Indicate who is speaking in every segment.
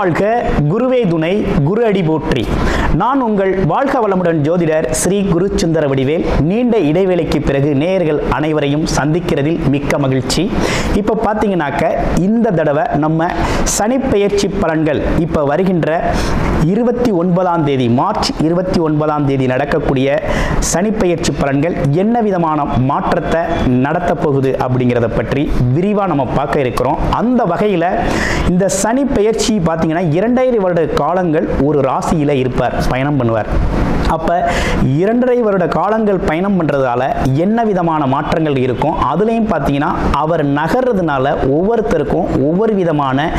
Speaker 1: வாழ்க, குருவே துணை, குரு அடி போற்றி. நான் உங்கள் வாழ்க வளமுடன் ஜோதிடர் ஸ்ரீ குரு சுந்தர வடிவேல். நீண்ட இடைவேளைக்கு பிறகு நேயர்கள் அனைவரையும் சந்திக்கிறதில் மிக்க மகிழ்ச்சி. இப்போ பார்த்தீங்கன்னாக்க இந்த தடவை நம்ம சனிப்பெயர்ச்சி பலன்கள் இப்போ வருகின்ற 29ஆம் தேதி மார்ச் 29ஆம் தேதி நடக்கக்கூடிய சனிப்பெயர்ச்சி பலன்கள் என்ன விதமான மாற்றத்தை நடத்த போகுது அப்படிங்கிறத பற்றி விரிவாக நம்ம பார்க்க இருக்கிறோம். அந்த வகையில் இந்த சனி பெயர்ச்சி பார்த்தீங்கன்னா 2.5 வருட காலங்கள் ஒரு ராசியில் இருப்பார், பயணம் பண்ணுவார். அப்போ 2.5 வருட காலங்கள் பயணம் பண்ணுறதால என்ன விதமான மாற்றங்கள் இருக்கும், அதுலேயும் பார்த்தீங்கன்னா அவர் நகர்றதுனால ஒவ்வொருத்தருக்கும் ஒவ்வொரு விதமான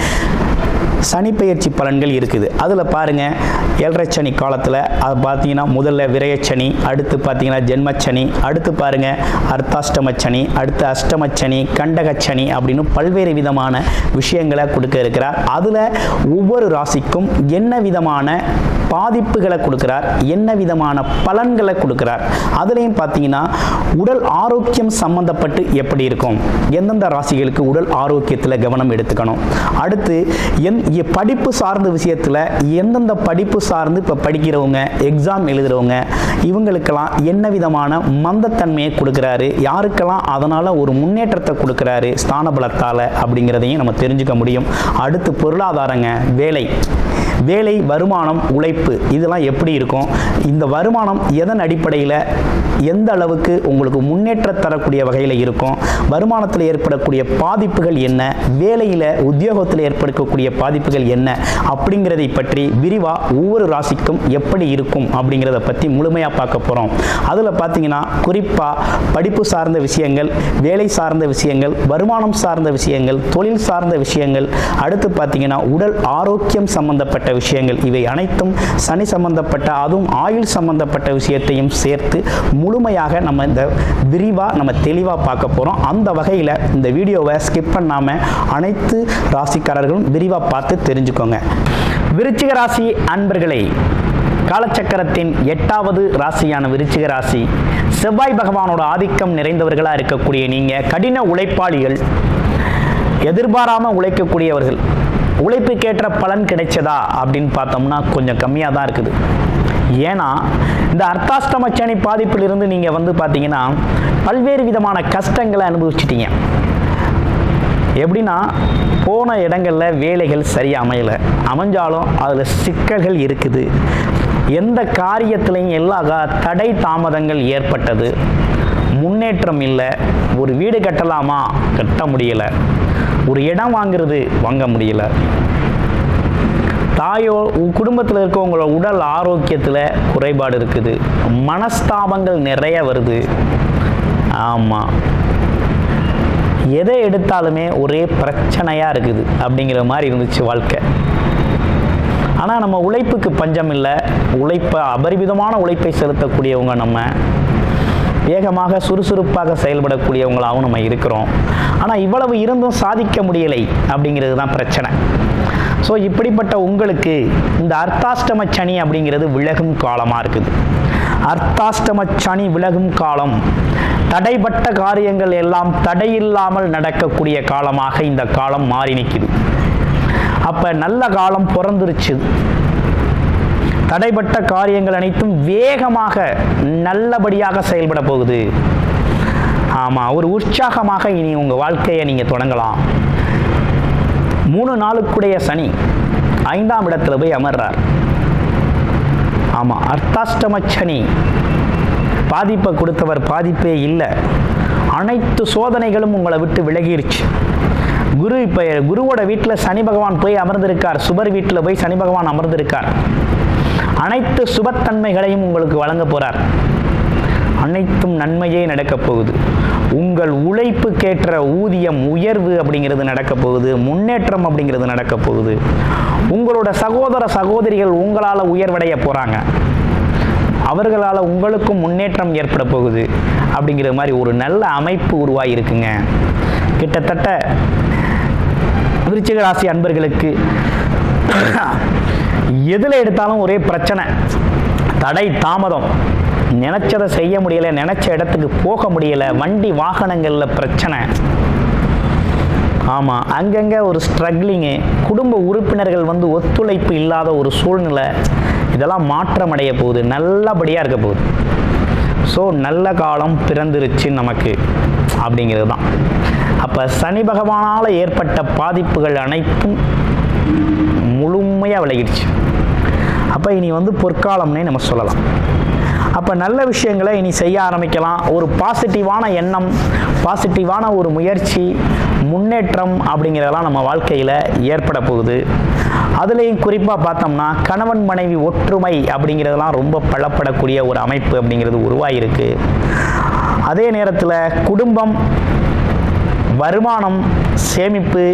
Speaker 1: சனிப்பெயர்ச்சி பலன்கள் இருக்குது. அதில் பாருங்கள், 7.5 சனி காலத்தில் அது பார்த்தீங்கன்னா முதல்ல விரயச்சனி, அடுத்து பார்த்தீங்கன்னா ஜென்மச்சனி, அடுத்து பாருங்கள் அர்த்தாஷ்டமச்சனி, அடுத்து அஷ்டமச்சனி, கண்டகச்சனி அப்படின்னு பல்வேறு விதமான விஷயங்களை கொடுக்க இருக்கிறார். அதில் ஒவ்வொரு ராசிக்கும் என்ன விதமான பாதிப்புகளை கொடுக்கிறார், என்ன விதமான பலன்களை கொடுக்கிறார். அதுலேயும் பார்த்தீங்கன்னா உடல் ஆரோக்கியம் சம்பந்தப்பட்டு எப்படி இருக்கும், எந்தெந்த ராசிகளுக்கு உடல் ஆரோக்கியத்தில் கவனம் எடுத்துக்கணும், அடுத்து படிப்பு சார்ந்த விஷயத்தில் எந்தெந்த படிப்பு சார்ந்து இப்போ படிக்கிறவங்க, எக்ஸாம் எழுதுகிறவங்க, இவங்களுக்கெல்லாம் என்ன விதமான மந்தத்தன்மையை கொடுக்குறாரு, யாருக்கெல்லாம் அதனால் ஒரு முன்னேற்றத்தை கொடுக்குறாரு ஸ்தான பலத்தால் அப்படிங்கிறதையும் நம்ம தெரிஞ்சுக்க முடியும். அடுத்து பொருளாதாரங்க, வேலை, வருமானம், உழைப்பு, இதெல்லாம் எப்படி இருக்கும், இந்த வருமானம் எதன் அடிப்படையில் எந்த அளவுக்கு உங்களுக்கு முன்னேற்றம் தரக்கூடிய வகையில் இருக்கும், வருமானத்தில் ஏற்படக்கூடிய பாதிப்புகள் என்ன, வேலையில் உத்தியோகத்தில் ஏற்படக்கூடிய பாதிப்புகள் என்ன அப்படிங்கிறதை பற்றி விரிவாக ஒவ்வொரு ராசிக்கும் எப்படி இருக்கும் அப்படிங்கிறத பற்றி முழுமையாக பார்க்க போகிறோம். அதில் பார்த்தீங்கன்னா குறிப்பாக படிப்பு சார்ந்த விஷயங்கள், வேலை சார்ந்த விஷயங்கள், வருமானம் சார்ந்த விஷயங்கள், தொழில் சார்ந்த விஷயங்கள், அடுத்து பார்த்தீங்கன்னா உடல் ஆரோக்கியம் சம்பந்தப்பட்ட விஷயங்கள், இவை அனைத்தும் சனி சம்பந்தப்பட்ட, அதுவும் ஆயுள் சம்பந்தப்பட்ட விஷயத்தையும் சேர்த்து முழுமையாக நம்ம இந்த விரிவாக நம்ம தெளிவாக பார்க்க போகிறோம். அந்த வகையில் இந்த வீடியோவை ஸ்கிப் பண்ணாமல் அனைத்து ராசிக்காரர்களும் விரிவாக பார்த்து தெரிஞ்சுக்கோங்க. விருச்சிக ராசி அன்பர்களே, காலச்சக்கரத்தின் 8வது ராசியான விருச்சிக ராசி, செவ்வாய் பகவானோட ஆதிக்கம் நிறைந்தவர்களாக இருக்கக்கூடிய நீங்கள் கடின உழைப்பாளிகள், எதிர்பாராமல் உழைக்கக்கூடியவர்கள். உழைப்புக்கேற்ற பலன் கிடைச்சதா அப்படின்னு பார்த்தோம்னா கொஞ்சம் கம்மியாக தான் இருக்குது. ஏன்னா இந்த அர்த்தாஷ்டம சனி பாதிப்பிலிருந்து நீங்கள் பார்த்தீங்கன்னா பல்வேறு விதமான கஷ்டங்களை அனுபவிச்சிட்டீங்க. எப்படின்னா போன இடங்களில் வேலைகள் சரியாக அமையலை, அமைஞ்சாலும் அதில் சிக்கல்கள் இருக்குது. எந்த காரியத்திலையும் எல்லா தடை தாமதங்கள் ஏற்பட்டது, முன்னேற்றம் இல்லை. ஒரு வீடு கட்டலாமா, கட்ட முடியலை. ஒரு இடம் வாங்க முடியல. குடும்பத்தில் இருக்கவங்களோட உடல் ஆரோக்கியத்தில் குறைபாடு இருக்குது. மனஸ்தாபங்கள் நிறைய வருது. ஆமாம், எதை எடுத்தாலுமே ஒரே பிரச்சனையாக இருக்குது அப்படிங்கிற மாதிரி இருந்துச்சு வாழ்க்கை. ஆனால் நம்ம உழைப்புக்கு பஞ்சம் இல்லை. அபரிமிதமான உழைப்பை செலுத்தக்கூடியவங்க, நம்ம வேகமாக சுறுசுறுப்பாக செயல்படக்கூடியவங்களாகவும் நம்ம இருக்கிறோம். ஆனால் இவ்வளவு இருந்தும் சாதிக்க முடியலை அப்படிங்கிறது தான் பிரச்சனை. ஸோ இப்படிப்பட்ட உங்களுக்கு இந்த அர்த்தாஷ்டம சனி அப்படிங்கிறது விலகும் காலமாக இருக்குது. அர்த்தாஷ்டம சனி விலகும் காலம், தடைப்பட்ட காரியங்கள் எல்லாம் தடையில்லாமல் நடக்கக்கூடிய காலமாக இந்த காலம் மாறி நிற்குது. அப்போ நல்ல காலம் பிறந்துருச்சு. தடைப்பட்ட காரியங்கள் அனைத்தும் வேகமாக நல்லபடியாக செயல்பட போகுது. ஆமாம், ஒரு உற்சாகமாக இனி உங்கள் வாழ்க்கையை நீங்கள் தொடங்கலாம். 3 நாளுக்குடைய சனி 5ஆம் இடத்துல போய் அமர்றார். ஆமாம், அர்த்தாஷ்டம சனி பாதிப்பை கொடுத்தவர் பாதிப்பே இல்லை. அனைத்து சோதனைகளும் உங்களை விட்டு விலகிருச்சு. இப்போ குருவோட வீட்டில் சனி பகவான் போய் அமர்ந்திருக்கார். சுபர் வீட்டில் போய் சனி பகவான் அமர்ந்திருக்கார். அனைத்து சுபத்தன்மைகளையும் உங்களுக்கு வழங்க போறார். அனைத்தும் நன்மையே நடக்கப் போகுது. உங்கள் உழைப்புக்கேற்ற ஊதியம் உயர்வு அப்படிங்கிறது நடக்க போகுது. முன்னேற்றம் அப்படிங்கிறது நடக்க போகுது. உங்களோட சகோதர சகோதரிகள் உங்களால் உயர்வடைய போகிறாங்க. அவர்களால் உங்களுக்கும் முன்னேற்றம் ஏற்பட போகுது அப்படிங்கிற மாதிரி ஒரு நல்ல அமைப்பு உருவாகி இருக்குங்க. கிட்டத்தட்ட விருச்சிக ராசி அன்பர்களுக்கு எதில் எடுத்தாலும் ஒரே பிரச்சனை, தடை தாமதம், நினைச்சதை செய்ய முடியல, நினைச்ச இடத்துக்கு போக முடியல, வண்டி வாகனங்கள்ல பிரச்சனை. ஆமாம், அங்கங்கே ஒரு ஸ்ட்ரகிளிங்கு, குடும்ப உறுப்பினர்கள் வந்து ஒத்துழைப்பு இல்லாத ஒரு சூழ்நிலை, இதெல்லாம் மாற்றமடைய போகுது, நல்லபடியாக இருக்க போகுது. ஸோ நல்ல காலம் பிறந்துருச்சு நமக்கு அப்படிங்கிறது தான். அப்போ சனி பகவானால் ஏற்பட்ட பாதிப்புகள் அனைத்தும் முழுமையாக விலகிடுச்சு. அப்போ இனி வந்து பொற்காலம்னே நம்ம சொல்லலாம். அப்போ நல்ல விஷயங்களை இனி செய்ய ஆரம்பிக்கலாம். ஒரு பாசிட்டிவான எண்ணம், பாசிட்டிவான ஒரு முயற்சி, முன்னேற்றம் அப்படிங்கிறதெல்லாம் நம்ம வாழ்க்கையில் ஏற்பட போகுது. அதுலேயும் குறிப்பாக பார்த்தோம்னா கணவன் மனைவி ஒற்றுமை அப்படிங்கிறதெல்லாம் ரொம்ப பலப்படக்கூடிய ஒரு அமைப்பு அப்படிங்கிறது உருவாகிருக்கு. அதே நேரத்தில் குடும்பம், வருமானம், சேமிப்பு,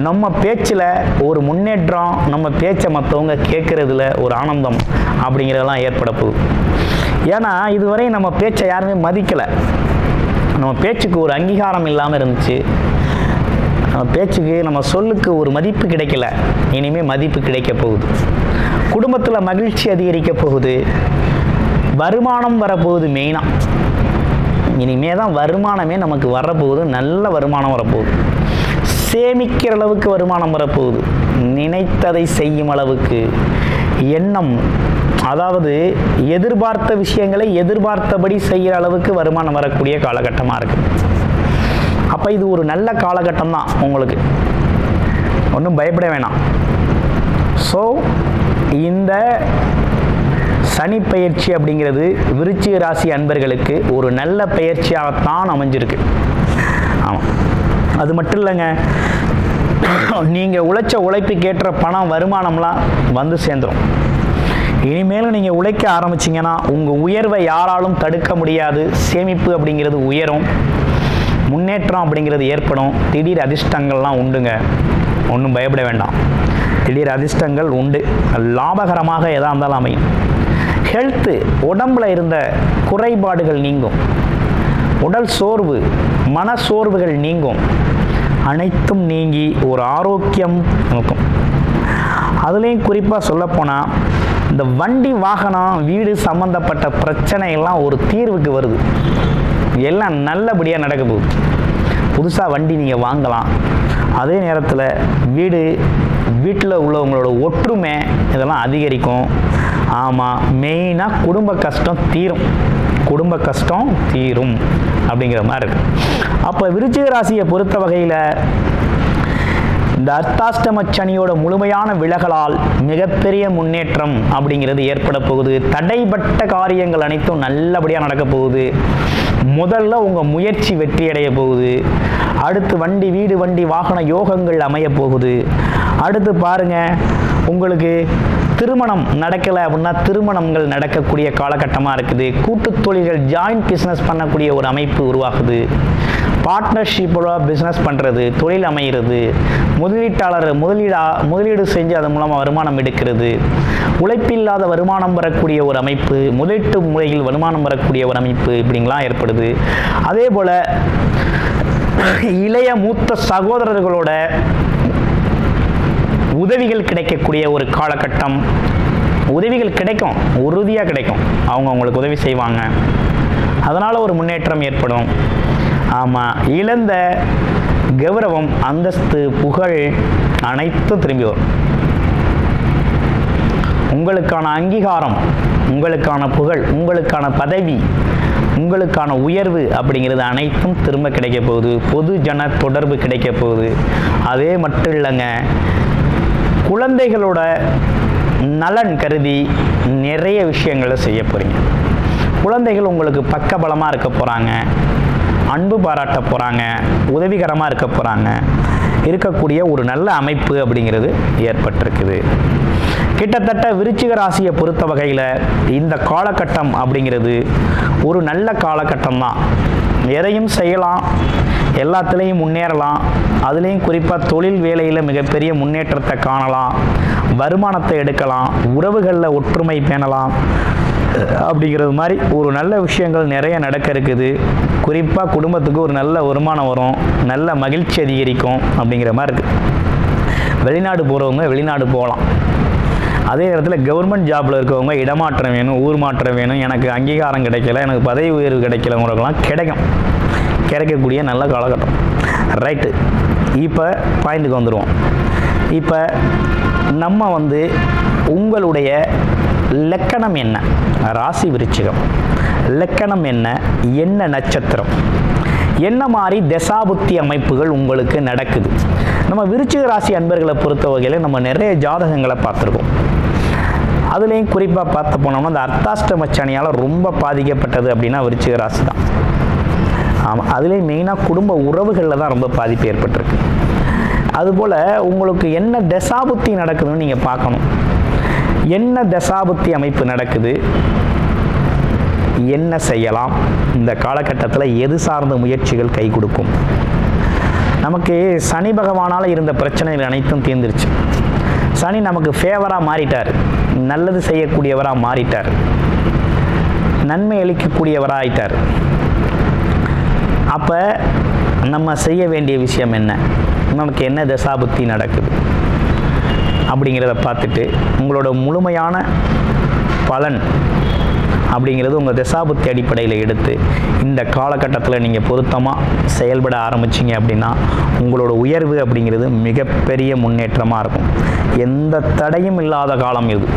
Speaker 1: நம்ம பேச்சில் ஒரு முன்னேற்றம், நம்ம பேச்சை மற்றவங்க கேட்குறதுல ஒரு ஆனந்தம் அப்படிங்கிறதெல்லாம் ஏற்பட போகுது. ஏன்னா இதுவரை நம்ம பேச்சை யாருமே மதிக்கலை, நம்ம பேச்சுக்கு ஒரு அங்கீகாரம் இல்லாமல் இருந்துச்சு, நம்ம பேச்சுக்கு நம்ம சொல்லுக்கு ஒரு மதிப்பு கிடைக்கல. இனிமேல் மதிப்பு கிடைக்க போகுது. குடும்பத்தில் மகிழ்ச்சி அதிகரிக்க போகுது, வருமானம் வரப்போகுது. மெயினாக இனிமே தான் வருமானமே நமக்கு வரப்போகுது, நல்ல வருமானம் வரப்போகுது. சேமிக்கிற அளவுக்கு வருமானம் வரப்போகுது, நினைத்ததை செய்யும் அளவுக்கு எண்ணம், அதாவது எதிர்பார்த்த விஷயங்களை எதிர்பார்த்தபடி செய்கிற அளவுக்கு வருமானம் வரக்கூடிய காலகட்டமாக இருக்குது. அப்போ இது ஒரு நல்ல காலகட்டம் தான், உங்களுக்கு ஒன்றும் பயப்பட வேணாம். ஸோ இந்த சனி பயிற்சி அப்படிங்கிறது விருச்சிக ராசி அன்பர்களுக்கு ஒரு நல்ல பயிற்சியாகத்தான் அமைஞ்சிருக்கு. ஆமாம், அது மட்டும் இல்லைங்க, நீங்கள் உழைச்ச உழைப்புக்கேற்ற பணம், வருமானம்லாம் வந்து சேர்ந்துடும். இனிமேலும் நீங்கள் உழைக்க ஆரம்பிச்சிங்கன்னா உங்கள் உயர்வை யாராலும் தடுக்க முடியாது. சேமிப்பு அப்படிங்கிறது உயரும், முன்னேற்றம் அப்படிங்கிறது ஏற்படும். திடீர் அதிர்ஷ்டங்கள்லாம் உண்டுங்க, ஒன்றும் பயப்பட வேண்டாம். திடீர் அதிர்ஷ்டங்கள் உண்டு, லாபகரமாக எதாக இருந்தாலும் அமையும். ஹெல்த்து, உடம்புல இருந்த குறைபாடுகள் நீங்கும், உடல் சோர்வு, மன சோர்வுகள் நீங்கும், அனைத்தும் நீங்கி ஒரு ஆரோக்கியம் இருக்கும். அதுலேயும் குறிப்பாக சொல்லப்போனால் இந்த வண்டி, வாகனம், வீடு சம்மந்தப்பட்ட பிரச்சனைகள்லாம் ஒரு தீர்வுக்கு வருது. எல்லாம் நல்லபடியாக நடக்க போகுது. புதுசாக வண்டி நீங்கள் வாங்கலாம். அதே நேரத்தில் வீட்டில் உள்ளவங்களோட ஒற்றுமை இதெல்லாம் அதிகரிக்கும். ஆமாம், மெயினாக குடும்ப கஷ்டம் தீரும், குடும்ப கஷ்டம் தீரும் அப்படிங்கிற மாதிரி இருக்கு. அப்போ விருச்சிக ராசியை பொறுத்த வகையில் இந்த அர்த்தாஷ்டம சனியோட முழுமையான விலகலால் மிகப்பெரிய முன்னேற்றம் அப்படிங்கிறது ஏற்பட போகுது. தடைப்பட்ட காரியங்கள் அனைத்தும் நல்லபடியாக நடக்க போகுது. முதல்ல உங்கள் முயற்சி வெற்றி அடைய போகுது. அடுத்து வண்டி, வீடு, வண்டி, வாகன யோகங்கள் அமைய போகுது. அடுத்து பாருங்க, உங்களுக்கு திருமணம் நடக்கலை அப்படின்னா திருமணங்கள் நடக்கக்கூடிய காலகட்டமாக இருக்குது. கூட்டு தொழில்கள், ஜாயிண்ட் பிஸ்னஸ் பண்ணக்கூடிய ஒரு அமைப்பு உருவாகுது. பார்ட்னர்ஷிப்போட பிஸ்னஸ் பண்ணுறது, தொழில் அமைகிறது. முதலீட்டாளர் முதலீடு செஞ்சு அதன் மூலமாக வருமானம் எடுக்கிறது. உழைப்பில்லாத வருமானம் வரக்கூடிய ஒரு அமைப்பு, முதலீட்டு முறையில் வருமானம் வரக்கூடிய ஒரு அமைப்பு, இப்படிங்களாம் ஏற்படுது. அதே போல் இளைய மூத்த சகோதரர்களோட உதவிகள் கிடைக்கக்கூடிய ஒரு காலகட்டம். உதவிகள் கிடைக்கும், உறுதியாக கிடைக்கும். அவங்க உங்களுக்கு உதவி செய்வாங்க, அதனால் ஒரு முன்னேற்றம் ஏற்படும். ஆமாம், இழந்த கௌரவம், அந்தஸ்து, புகழ் அனைத்தும் திரும்பி வரும். உங்களுக்கான அங்கீகாரம், உங்களுக்கான புகழ், உங்களுக்கான பதவி, உங்களுக்கான உயர்வு அப்படிங்கிறது அனைத்தும் திரும்ப கிடைக்க போகுது. பொது ஜன தொடர்பு கிடைக்க போகுது. அதே மட்டும் இல்லைங்க, குழந்தைகளோட நலன் கருதி நிறைய விஷயங்களை செய்ய போகிறீங்க. குழந்தைகள் உங்களுக்கு பக்கபலமாக இருக்க போகிறாங்க, அன்பு பாராட்ட போகிறாங்க, உதவிகரமாக இருக்க போகிறாங்க. இருக்கக்கூடிய ஒரு நல்ல அமைப்பு அப்படிங்கிறது ஏற்பட்டிருக்குது. கிட்டத்தட்ட விருச்சிக ராசியை பொறுத்த வகையில் இந்த காலகட்டம் அப்படிங்கிறது ஒரு நல்ல காலகட்டம் தான். எதையும் செய்யலாம், எல்லாத்துலேயும் முன்னேறலாம். அதுலேயும் குறிப்பாக தொழில் வேலையில் மிகப்பெரிய முன்னேற்றத்தை காணலாம், வருமானத்தை எடுக்கலாம், உறவுகளில் ஒற்றுமை பேணலாம். அப்படிங்கிறது மாதிரி ஒரு நல்ல விஷயங்கள் நிறைய நடக்க இருக்குது. குறிப்பாக குடும்பத்துக்கு ஒரு நல்ல வருமானம் வரும், நல்ல மகிழ்ச்சி அதிகரிக்கும் அப்படிங்கிற மாதிரி இருக்குது. வெளிநாடு போகிறவங்க வெளிநாடு போகலாம். அதே நேரத்தில் கவர்மெண்ட் ஜாப்பில் இருக்கவங்க இடமாற்றம் வேணும், ஊர் மாற்றம் வேணும், எனக்கு அங்கீகாரம் கிடைக்கல, எனக்கு பதவி உயர்வு கிடைக்கலங்கிறவங்களாம் கிடைக்கக்கூடிய நல்ல காலகட்டம். ரைட்டு, இப்போ பாயிண்ட்டுக்கு வந்துடுவோம். இப்போ நம்ம உங்களுடைய லக்கணம் என்ன? ராசி விருச்சிகம். லக்கணம் என்ன? என்ன நட்சத்திரம்? என்ன மாதிரி தசாபுத்தி அமைப்புகள் உங்களுக்கு நடக்குது? நம்ம விருச்சிக ராசி அன்பர்களை பொறுத்த வகையில் நம்ம நிறைய ஜாதகங்களை பார்த்துருக்கோம். அதுலேயும் குறிப்பாக பார்த்து போனோம்னா அந்த அர்த்தாஷ்டம சனியால் ரொம்ப பாதிக்கப்பட்டது அப்படின்னா விருச்சிக ராசி தான். ஆமாம், அதுலேயும் மெயினாக குடும்ப உறவுகளில் தான் ரொம்ப பாதிப்பு ஏற்பட்டிருக்கு. அதுபோல் உங்களுக்கு என்ன தசாபுத்தி நடக்குதுன்னு நீங்கள் பார்க்கணும். என்ன தசாபுத்தி அமைப்பு நடக்குது, என்ன செய்யலாம், இந்த காலகட்டத்தில் எது சார்ந்த முயற்சிகள் கை கொடுக்கும்? நமக்கு சனி பகவானால் இருந்த பிரச்சனைகள் அனைத்தும் தீர்ந்துருச்சு. சனி நமக்கு ஃபேவராக மாறிட்டார், நல்லது செய்யக்கூடியவராக மாறிட்டார், நன்மை அளிக்கக்கூடியவராக ஆயிட்டார். அப்போ நம்ம செய்ய வேண்டிய விஷயம் என்ன? நமக்கு என்ன தசாபுத்தி நடக்குது அப்படிங்கிறத பார்த்துட்டு உங்களோட முழுமையான பலன் அப்படிங்கிறது உங்கள் தசாபுத்தி அடிப்படையில் எடுத்து இந்த காலகட்டத்தில் நீங்கள் பொருத்தமாக செயல்பட ஆரம்பிச்சிங்க அப்படின்னா உங்களோட உயர்வு அப்படிங்கிறது மிகப்பெரிய முன்னேற்றமாக இருக்கும். எந்த தடையும் இல்லாத காலம் இது.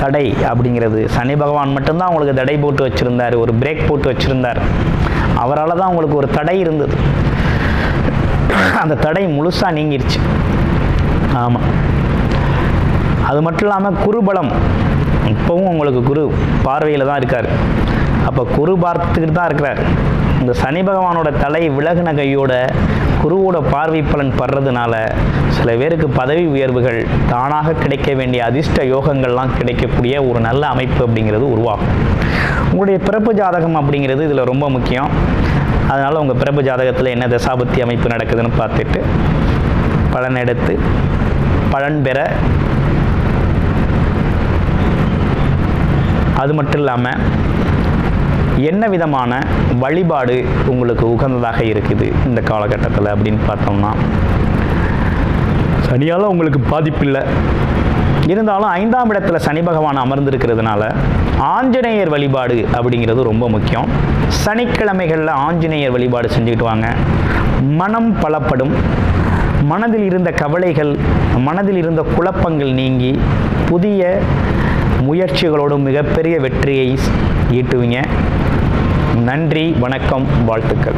Speaker 1: தடை அப்படிங்கிறது சனி பகவான் மட்டும்தான் உங்களுக்கு தடை போட்டு வச்சுருந்தார், ஒரு பிரேக் போட்டு வச்சுருந்தார். அவரால் தான் உங்களுக்கு ஒரு தடை இருந்தது. அந்த தடை முழுசாக நீங்கிருச்சு. ஆமாம், அது மட்டும் இல்லாமல் குருபலம் இப்போவும் உங்களுக்கு குரு பார்வையில் தான் இருக்கார். அப்போ குரு பார்த்துக்கிட்டு தான் இருக்கிறார். இந்த சனி பகவானோட தலை விலகுன கையோட குருவோட பார்வை பலன் படுறதுனால சில பேருக்கு பதவி உயர்வுகள் தானாக கிடைக்க வேண்டிய அதிர்ஷ்ட யோகங்கள்லாம் கிடைக்கக்கூடிய ஒரு நல்ல அமைப்பு அப்படிங்கிறது உருவாகும். உங்களுடைய பிறப்பு ஜாதகம் அப்படிங்கிறது இதில் ரொம்ப முக்கியம். அதனால் உங்கள் பிறப்பு ஜாதகத்தில் என்ன தசாபுத்தி அமைப்பு நடக்குதுன்னு பார்த்துட்டு பலன் எடுத்து பலன் பெற, அது மட்டும் இல்லாமல் என்ன விதமான வழிபாடு உங்களுக்கு உகந்ததாக இருக்குது இந்த காலகட்டத்தில் அப்படின்னு பார்த்தோம்னா, சனியால் உங்களுக்கு பாதிப்பு இல்லை, இருந்தாலும் 5ஆம் இடத்துல சனி பகவான் அமர்ந்திருக்கிறதுனால ஆஞ்சநேயர் வழிபாடு அப்படிங்கிறது ரொம்ப முக்கியம். சனிக்கிழமைகளில் ஆஞ்சநேயர் வழிபாடு செஞ்சுக்கிட்டு வாங்க. மனம் பலப்படும். மனதில் இருந்த கவலைகள், மனதில் இருந்த குழப்பங்கள் நீங்கி புதிய முயற்சிகளோடு மிகப்பெரிய வெற்றியை ஈட்டுவீங்க. நன்றி, வணக்கம், வாழ்த்துக்கள்.